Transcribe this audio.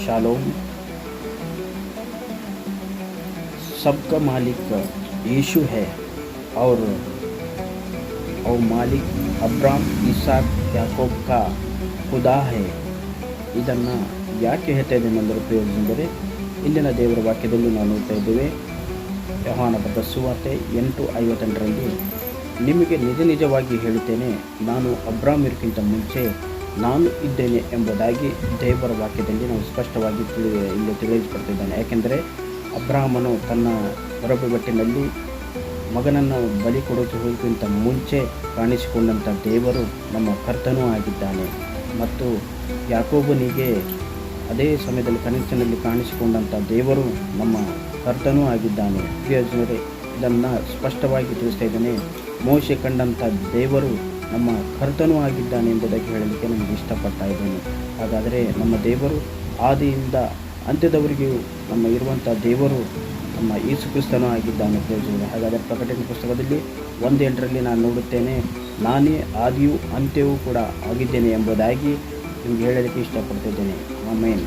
Shalom. सबका मालिक यीशु है और मालिक ಅಬ್ರಾಮ್, ಇಸಾಕ್, ಯಾಕೋಬ್ ಕಾ ಖುದಾ ಹೇ. ಇದನ್ನು ಯಾಕೆ ಹೇಳ್ತಾ ಇದ್ದೇನೆ ಅಂದರೆ ಪ್ರಯೋಜನೆಂದರೆ ಇಲ್ಲಿನ ದೇವರ ವಾಕ್ಯದಲ್ಲಿ ನಾವು ನೋಡ್ತಾ ಇದ್ದೇವೆ. ಯೋಹಾನ ಬರೆದ ಸುವಾರ್ತೆ 8:58ರಲ್ಲಿ ನಿಮಗೆ ನಿಜ ನಿಜವಾಗಿ ಹೇಳುತ್ತೇನೆ, ನಾನು ಅಬ್ರಾಮರಿಗಿಂತ ಮುಂಚೆ ನಾನು ಇದ್ದೇನೆ ಎಂಬುದಾಗಿ ದೇವರ ವಾಕ್ಯದಲ್ಲಿ ನಾವು ಸ್ಪಷ್ಟವಾಗಿ ಇಲ್ಲಿ ತಿಳಿದುಕೊಡ್ತಿದ್ದಾನೆ. ಯಾಕೆಂದರೆ ಅಬ್ರಾಮನು ತನ್ನ ಹೊರಬೆಟ್ಟಿನಲ್ಲಿ ಮಗನನ್ನು ಬಲಿ ಕೊಡುವುದಕ್ಕಿಂತ ಮುಂಚೆ ಕಾಣಿಸಿಕೊಂಡಂಥ ದೇವರು ನಮ್ಮ ಕರ್ತನೂ ಆಗಿದ್ದಾನೆ. ಮತ್ತು ಯಾಕೋಬನಿಗೆ ಅದೇ ಸಮಯದಲ್ಲಿ ಕನಸಿನಲ್ಲಿ ಕಾಣಿಸಿಕೊಂಡಂಥ ದೇವರು ನಮ್ಮ ಕರ್ತನೂ ಆಗಿದ್ದಾನೆ. ಪ್ರಿಯಜನರೇ, ಇದನ್ನು ಸ್ಪಷ್ಟವಾಗಿ ತಿಳಿಸ್ತಾ ಇದ್ದಾನೆ. ಮೋಶೆ ಕಂಡಂಥ ದೇವರು ನಮ್ಮ ಕರ್ತನೂ ಆಗಿದ್ದಾನೆ ಎಂಬುದಾಗಿ ಹೇಳಲಿಕ್ಕೆ ನನಗೆ ಇಷ್ಟಪಡ್ತಾ ಇದ್ದೇನೆ. ಹಾಗಾದರೆ ನಮ್ಮ ದೇವರು ಆದಿಯಿಂದ ಅಂತ್ಯದವರೆಗೂ ನಮ್ಮ ಇರುವಂಥ ದೇವರು ನಮ್ಮ ಯೇಸು ಕ್ರಿಸ್ತನೂ ಆಗಿದ್ದಾನೆ. ಪ್ರಿಯಜನರೇ, ಹಾಗಾದರೆ ಪ್ರಕಟಣೆ ಪುಸ್ತಕದಲ್ಲಿ 1:8ರಲ್ಲಿ ನಾನು ನೋಡುತ್ತೇನೆ, ನಾನೇ ಆದಿಯೂ ಅಂತ್ಯವೂ ಕೂಡ ಆಗಿದ್ದೇನೆ ಎಂಬುದಾಗಿ ನಿಮಗೆ ಹೇಳಲಿಕ್ಕೆ ಇಷ್ಟಪಡ್ತಿದ್ದೇನೆ. ಆಮೇನ್.